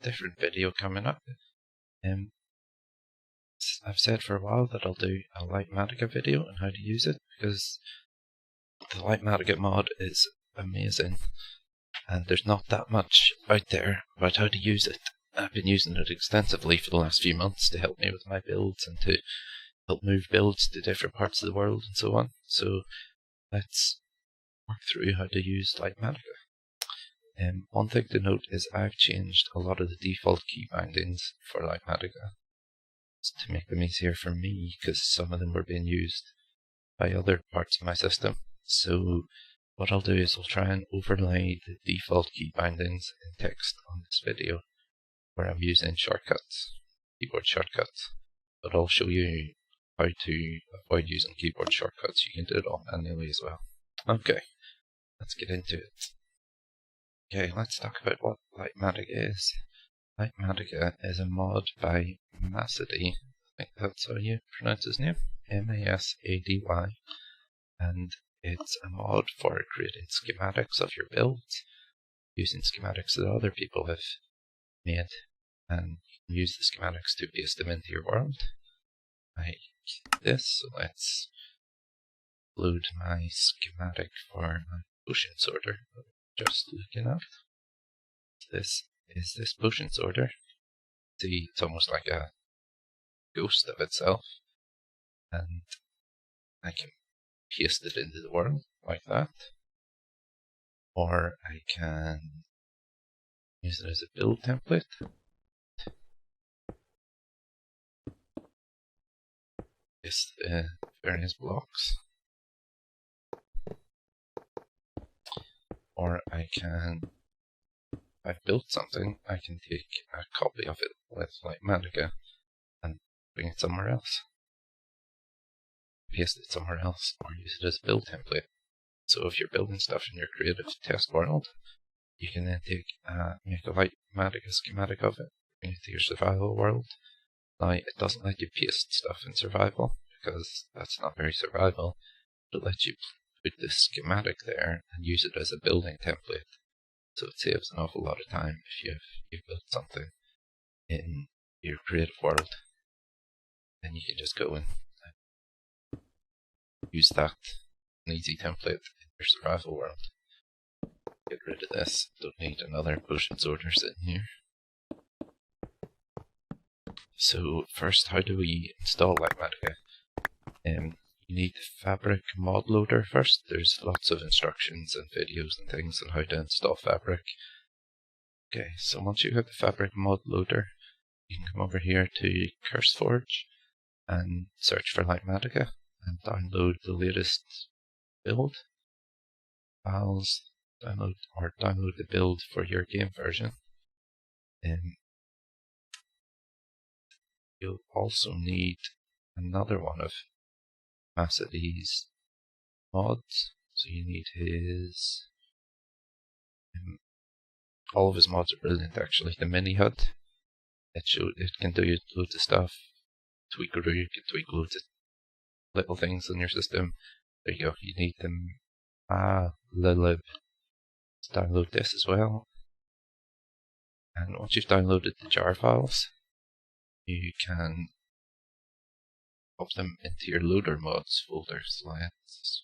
different video coming up. I've said for a while that I'll do a Litematica video on how to use it, because the Litematica mod is amazing and there's not that much out there about how to use it. I've been using it extensively for the last few months to help me with my builds and to help move builds to different parts of the world and so on. So let's work through how to use Litematica. One thing to note is I've changed a lot of the default key bindings for Litematica to make them easier for me, because some of them were being used by other parts of my system. So what I'll do is I'll try and overlay the default key bindings in text on this video where I'm using shortcuts, keyboard shortcuts, but I'll show you how to avoid using keyboard shortcuts. You can do it all manually as well. Okay, let's get into it. Okay, let's talk about what Litematica is. Litematica is a mod by Masady, I think that's how you pronounce his name, M-A-S-A-D-Y, and it's a mod for creating schematics of your builds, using schematics that other people have made, and you can use the schematics to paste them into your world, like this. So let's load my schematic for my potion sorter. Just looking at this is this potion sorter. See, it's almost like a ghost of itself, and I can paste it into the world like that, or I can use it as a build template. Paste the various blocks, or I can, if I've built something, I can take a copy of it with Litematica and bring it somewhere else, paste it somewhere else, or use it as a build template. So if you're building stuff in your creative test world, you can then make a Litematica schematic of it, bring it to your survival world. Now, it doesn't let you paste stuff in survival, because that's not very survival. It lets you put the schematic there and use it as a building template. So it saves an awful lot of time if you've built something in your creative world. Then you can just go and use that, an easy template in your survival world. Get rid of this, don't need another potion sorter sitting here. So first, how do we install Litematica? You need the Fabric mod loader first. There's lots of instructions and videos and things on how to install Fabric. Okay, so once you have the Fabric mod loader, you can come over here to CurseForge and search for Litematica and download the latest build files. Download the build for your game version. You'll also need another one of Masady's mods. So you need his, all of his mods are brilliant actually. The mini HUD, it can do loads of stuff. Tweakeroo, you can tweak loads of little things in your system. There you go, you need them. Lilib. Let's download this as well. And once you've downloaded the jar files, you can pop them into your loader mods folder. So let's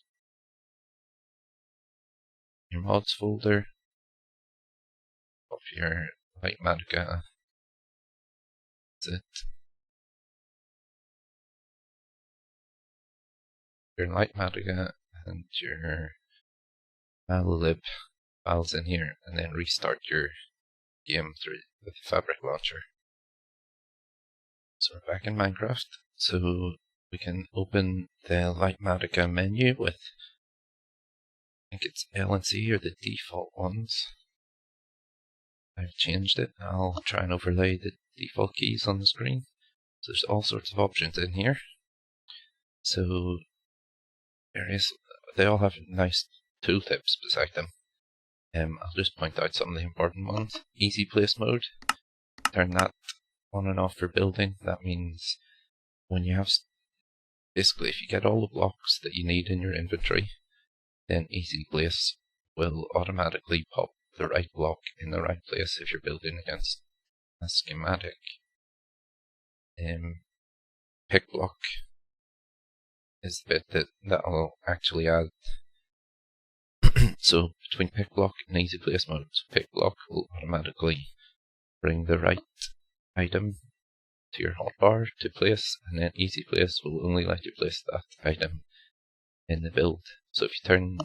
your mods folder, pop your Litematica. That's it. Your Litematica and your lib files in here, and then restart your game through with the Fabric launcher. So we're back in Minecraft, so we can open the Litematica menu with, I think it's L and C are the default ones. I've changed it. I'll try and overlay the default keys on the screen. So there's all sorts of options in here. So they all have nice tooltips beside them. I'll just point out some of the important ones. Easy place mode, turn that on and off for building. That means when you have, basically if you get all the blocks that you need in your inventory, then easy place will automatically pop the right block in the right place if you're building against a schematic. Pick block is the bit that'll actually add. So between pick block and easy place mode, pick block will automatically bring the right item to your hotbar to place, and then easy place will only let you place that item in the build. So if you turn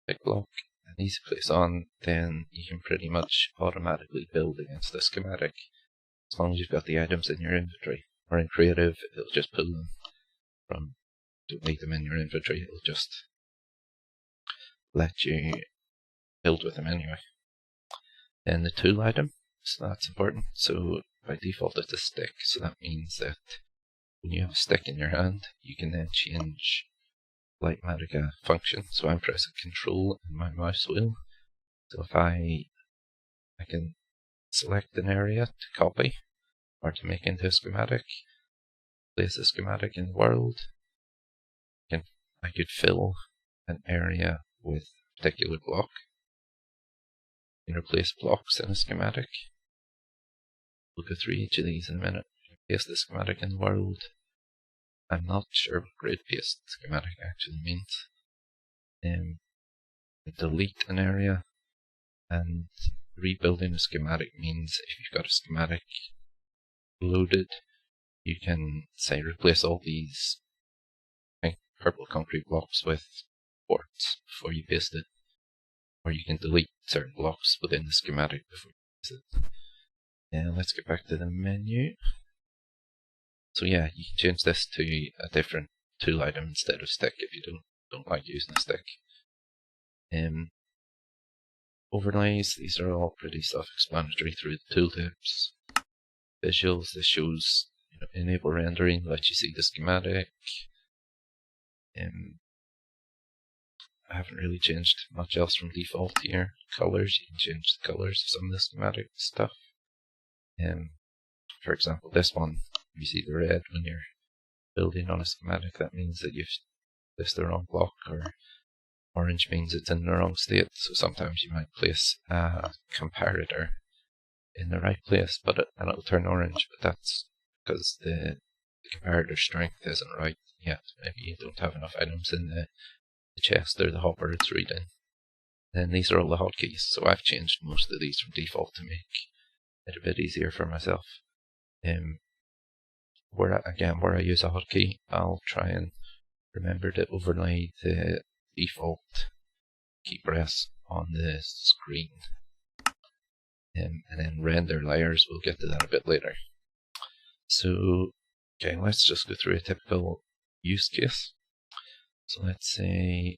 pick block and easy place on, then you can pretty much automatically build against the schematic as long as you've got the items in your inventory. Or in creative, it'll just pull them from, don't need them in your inventory, it'll just let you build with them anyway. Then the tool item, so that's important. So by default it's a stick, so that means that when you have a stick in your hand, you can then change Litematica function. So I'm pressing Ctrl and my mouse wheel. So if I can select an area to copy or to make into a schematic, place a schematic in the world, I could fill an area with a particular block. You can replace blocks in a schematic. We'll go through each of these in a minute. Paste the schematic in the world. I'm not sure what grid paste schematic actually means. Delete an area, and rebuilding a schematic means if you've got a schematic loaded, you can say replace all these purple concrete blocks with quartz before you paste it, or you can delete certain blocks within the schematic before you paste it. Now let's get back to the menu. So yeah, you can change this to a different tool item instead of stick if you don't like using a stick. Overlays, these are all pretty self-explanatory through the tooltips. Visuals, this shows enable rendering, let you see the schematic. I haven't really changed much else from default here. Colors, you can change the colors of some of the schematic stuff. For example, this one, you see the red when you're building on a schematic, that means that you've placed the wrong block, or orange means it's in the wrong state. So sometimes you might place a comparator in the right place, and it'll turn orange, but that's because the comparator strength isn't right yet. Maybe you don't have enough items in the chest or the hopper it's reading. Then these are all the hotkeys, so I've changed most of these from default to make it a bit easier for myself. Where I use a hotkey, I'll try and remember to overlay the default key press on the screen. And then render layers, we'll get to that a bit later. So, okay, let's just go through a typical use case. So let's say,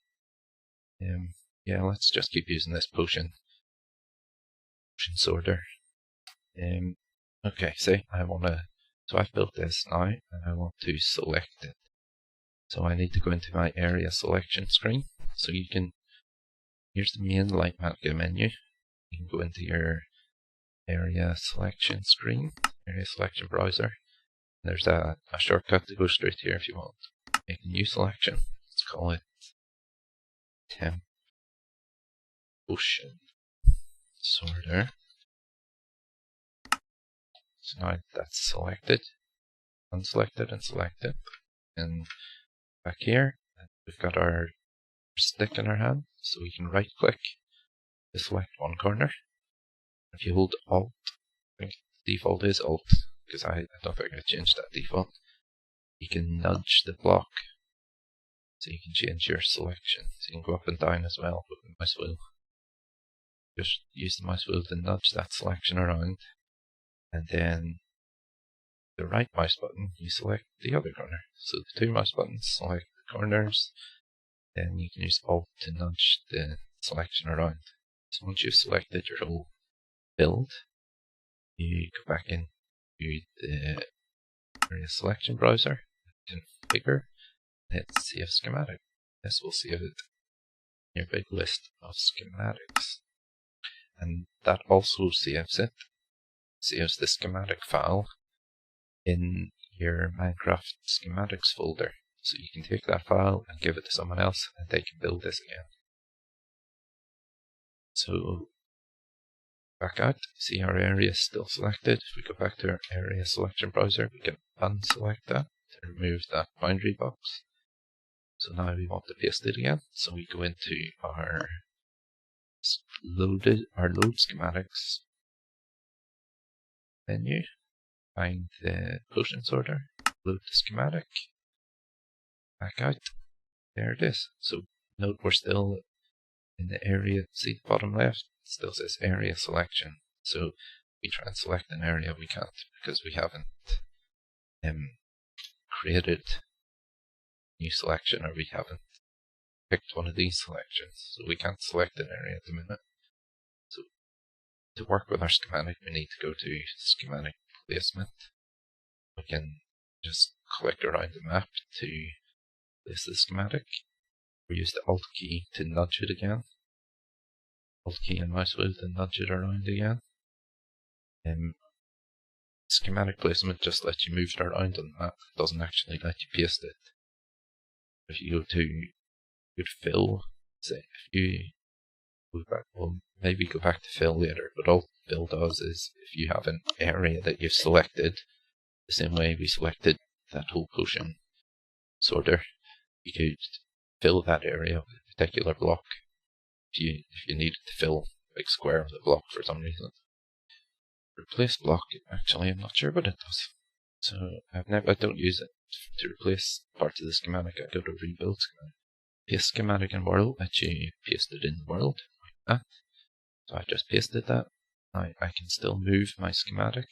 let's just keep using this potion sorter. Okay, say so I've built this now and I want to select it. So I need to go into my area selection screen. So here's the main Litematica menu. You can go into your area selection screen, area selection browser. There's a shortcut to go straight here if you want. Make a new selection. Let's call it temp potion sorter. So now that's selected, unselected, and selected. And back here, we've got our stick in our hand, so we can right click to select one corner. If you hold Alt, I think the default is Alt, because I don't think I changed that default. You can nudge the block, so you can change your selection. So you can go up and down as well with the mouse wheel. Just use the mouse wheel to nudge that selection around, and then the right mouse button, you select the other corner. So the two mouse buttons select the corners, then you can use Alt to nudge the selection around. So once you've selected your whole build, you go back into the area selection browser, configure, and hit Save Schematic. This will save it in your big list of schematics. And that also saves the schematic file in your Minecraft schematics folder. So you can take that file and give it to someone else and they can build this again. So back out. See our area is still selected. If we go back to our area selection browser, we can unselect that to remove that boundary box. So now we want to paste it again. So we go into our load schematics menu, find the quotient sorter, load the schematic, back out. There it is. So note we're still in the area. See the bottom left? It still says area selection. So we try and select an area, we can't because we haven't created new selection, or we haven't picked one of these selections. So we can't select an area at the minute. So to work with our schematic, we need to go to schematic placement. We can just click around the map to place the schematic. We use the Alt key to nudge it again. Alt key and mouse wheel to nudge it around again. Schematic placement just lets you move it around on the map. It doesn't actually let you paste it. If you go to fill, say if you go back, well, maybe go back to fill later, but all fill does is if you have an area that you've selected, the same way we selected that whole quotient sorter, you could fill that area with a particular block if you needed to fill a big square with a block for some reason. Replace block, actually I'm not sure what it does. So I don't use it to replace parts of the schematic. I go to rebuild schematic. Paste schematic in world, lets you paste it in the world like that. So I just pasted that. Now I can still move my schematic,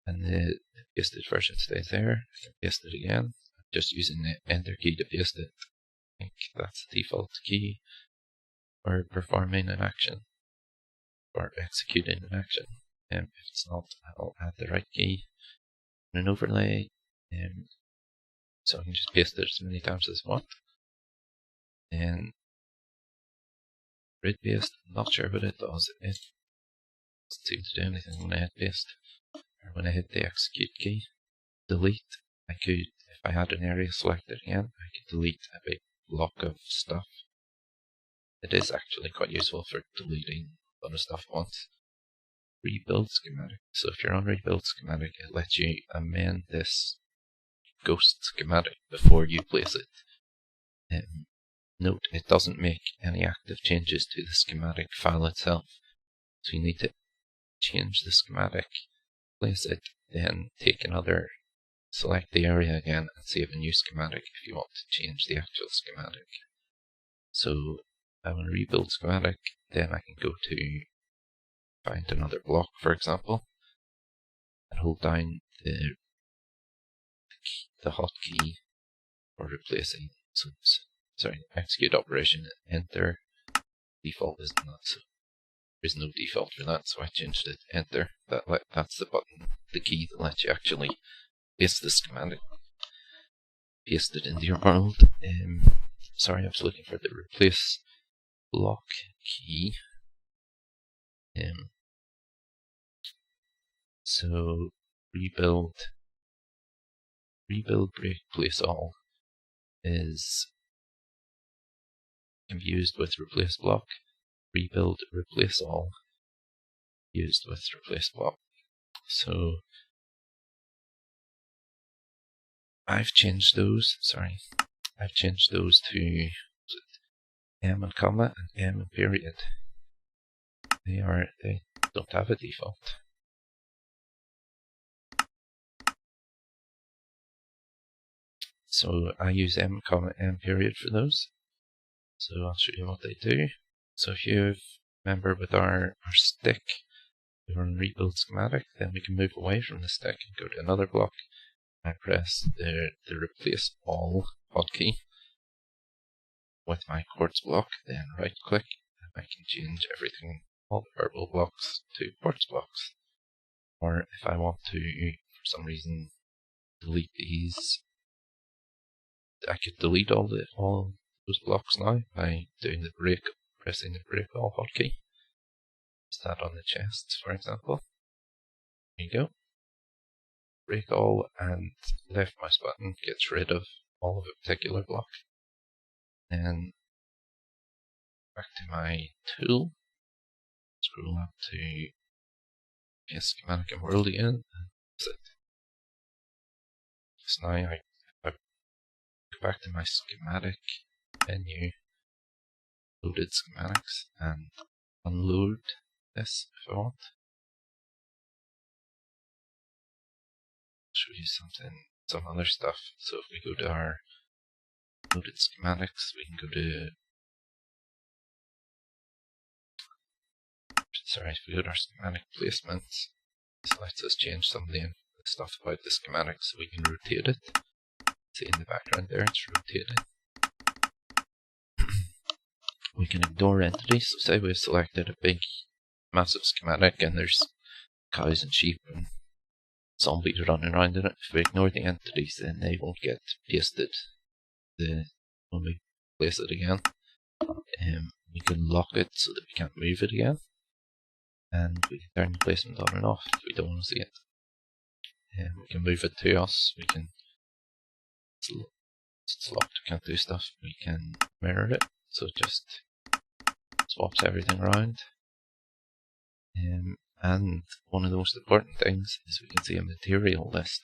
and the pasted version stays there. I can paste it again. I'm just using the enter key to paste it. I think that's the default key for performing an action or executing an action. If it's not, I'll add the right key and an overlay. So I can just paste it as many times as I want. And grid paste, I'm not sure what it does. It doesn't seem to do anything when I hit paste or when I hit the execute key. Delete, I could, if I had an area selected again, I could delete a big block of stuff. It is actually quite useful for deleting a lot of stuff once. Rebuild schematic. So if you're on rebuild schematic, it lets you amend this ghost schematic before you place it. Note it doesn't make any active changes to the schematic file itself. So you need to change the schematic, place it, then take another, select the area again and save a new schematic if you want to change the actual schematic. So I want to rebuild schematic, then I can go to find another block, for example, and hold down the hotkey for replacing. So sorry, execute operation, enter. Default isn't that, so there is no default for that, so I changed it. Enter. That's the button, the key that lets you actually paste the schematic. Paste it into your world. Sorry, I was looking for the replace block key. So rebuild break place all is can be used with replace block. Rebuild replace all used with replace block. So I've changed those. Sorry, I've changed those to M and comma and M and period. They don't have a default. So I use M, comma, M period for those. So I'll show you what they do. So if you remember with our stick, we run rebuild schematic, then we can move away from the stick and go to another block. I press the replace all hotkey with my quartz block, then right click, and I can change everything, all the purple blocks to quartz blocks. Or if I want to, for some reason, delete these, I could delete all those blocks now by doing the break, pressing the break all hotkey. Is that on the chests, for example? There you go. Break all, and left mouse button gets rid of all of a particular block. Then back to my tool, scroll up to schematic and world again, and that's it. So now I go back to my schematic menu, loaded schematics, and unload this if I want. Show you some other stuff. So if we go to our loaded schematics, we can go to if we go to our schematic placements, this lets us change some of the stuff about the schematic, so we can rotate it. See in the background there, it's rotated. We can ignore entities, so say we've selected a big, massive schematic and there's cows and sheep and zombies running around in it. If we ignore the entities, then they won't get pasted when we place it again. We can lock it so that we can't move it again. And we can turn the placement on and off if we don't want to see it. We can move it to us. We can, it's locked, we can't do stuff. We can mirror it, so it just swaps everything around. And one of the most important things is we can see a material list.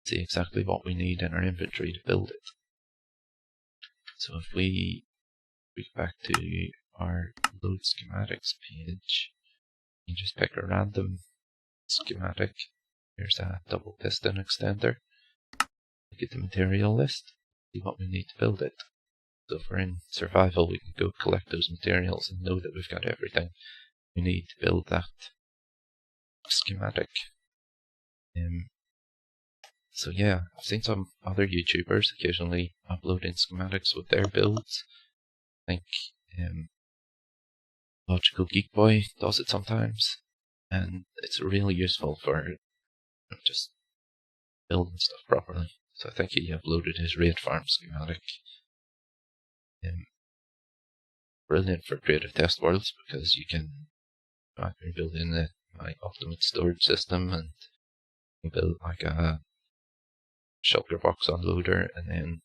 See exactly what we need in our inventory to build it. So if we go back to our load schematics page, you just pick a random schematic. Here's a double piston extender. Look at the material list, see what we need to build it. So if we're in survival, we can go collect those materials and know that we've got everything we need to build that schematic. So yeah, I've seen some other YouTubers occasionally uploading schematics with their builds. I think Logical Geek Boy does it sometimes, and it's really useful for just building stuff properly. So I think he uploaded his raid farm schematic. Brilliant for creative test worlds, because you can build in my ultimate storage system, and you build like a shulker box unloader and then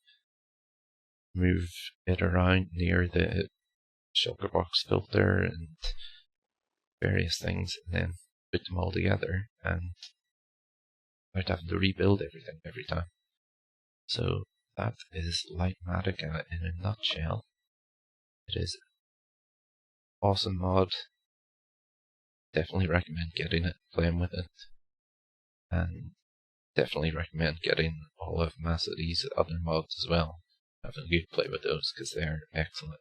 move it around near the shulker box filter and various things, and then put them all together and without having to rebuild everything every time. So that is Litematica in a nutshell. It is an awesome mod. Definitely recommend getting it, playing with it, and definitely recommend getting all of Massidy's other mods as well. Having a good play with those because they're excellent.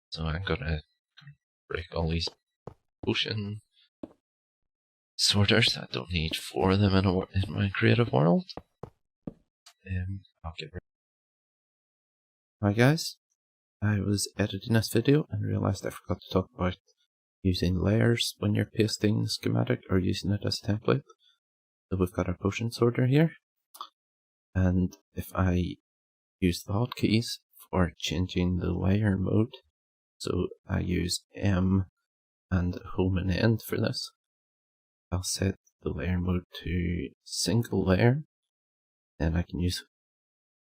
So I'm gonna break all these potion sorters. I don't need 4 of them in my creative world. I'll get rid. Hi guys, I was editing this video and realised I forgot to talk about using layers when you're pasting the schematic or using it as a template. So we've got our potion sorter here, and if I use the hotkeys for changing the layer mode, so I use M and home and end for this, I'll set the layer mode to single layer, and I can use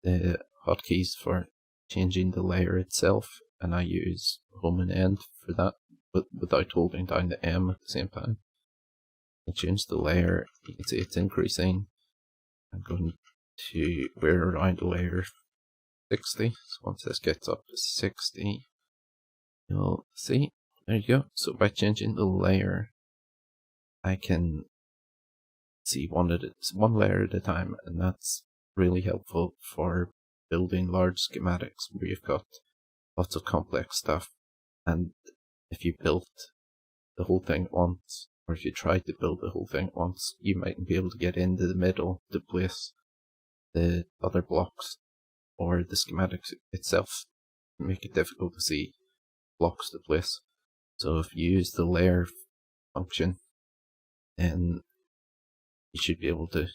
the hotkeys for changing the layer itself, and I use home and end for that, but without holding down the M at the same time. I change the layer, you can see it's increasing. I'm going to, we're around layer 60, so once this gets up to 60, you'll see, there you go. So by changing the layer, I can see one layer at a time, and that's really helpful for building large schematics where you've got lots of complex stuff, and if you built the whole thing at once, or if you tried to build the whole thing at once, you mightn't be able to get into the middle to place the other blocks, or the schematics itself make it difficult to see blocks to place. So if you use the layer function, then you should be able to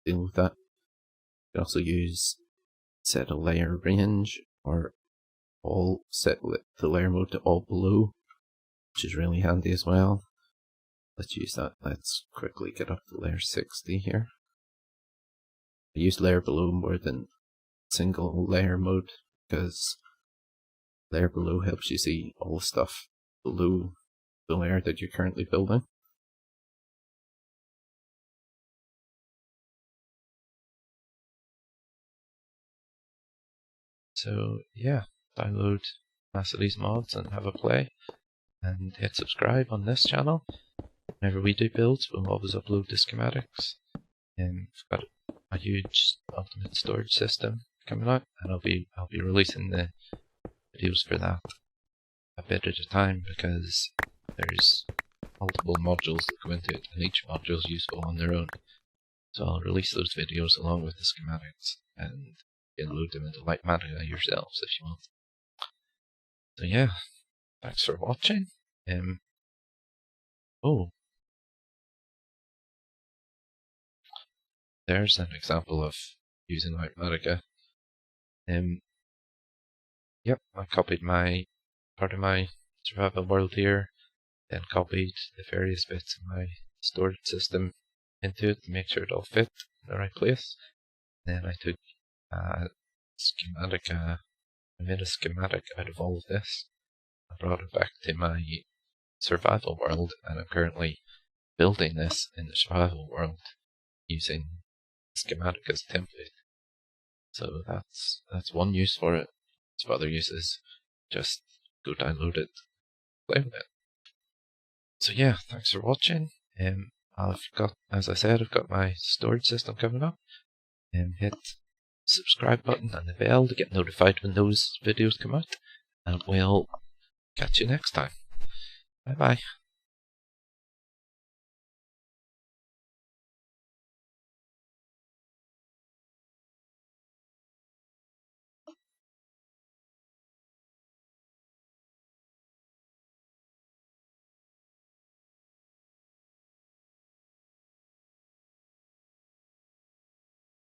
deal with that. You can also use set a layer range, or all set the layer mode to all below, which is really handy as well. Let's use that. Let's quickly get up to layer 60 here. I use layer below more than single layer mode because layer below helps you see all the stuff below the layer that you're currently building. So yeah, download most of these mods and have a play, and hit subscribe on this channel. Whenever we do builds, we'll always upload the schematics. And we've got a huge ultimate storage system coming out, and I'll be releasing the videos for that a bit at a time, because there's multiple modules that go into it, and each module is useful on their own. So I'll release those videos along with the schematics, and you can load them into Litematica yourselves if you want. So yeah, thanks for watching. There's an example of using Litematica. Yep, I copied part of my survival world here, then copied the various bits of my storage system into it to make sure it all fit in the right place. Then I took schematic, I made a schematic out of all of this. I brought it back to my survival world, and I'm currently building this in the survival world using schematic as a template. So that's one use for it. For other uses, just go download it, play with it. So yeah, thanks for watching. As I said, I've got my storage system coming up. Hit subscribe button and the bell to get notified when those videos come out. And we'll catch you next time. Bye bye.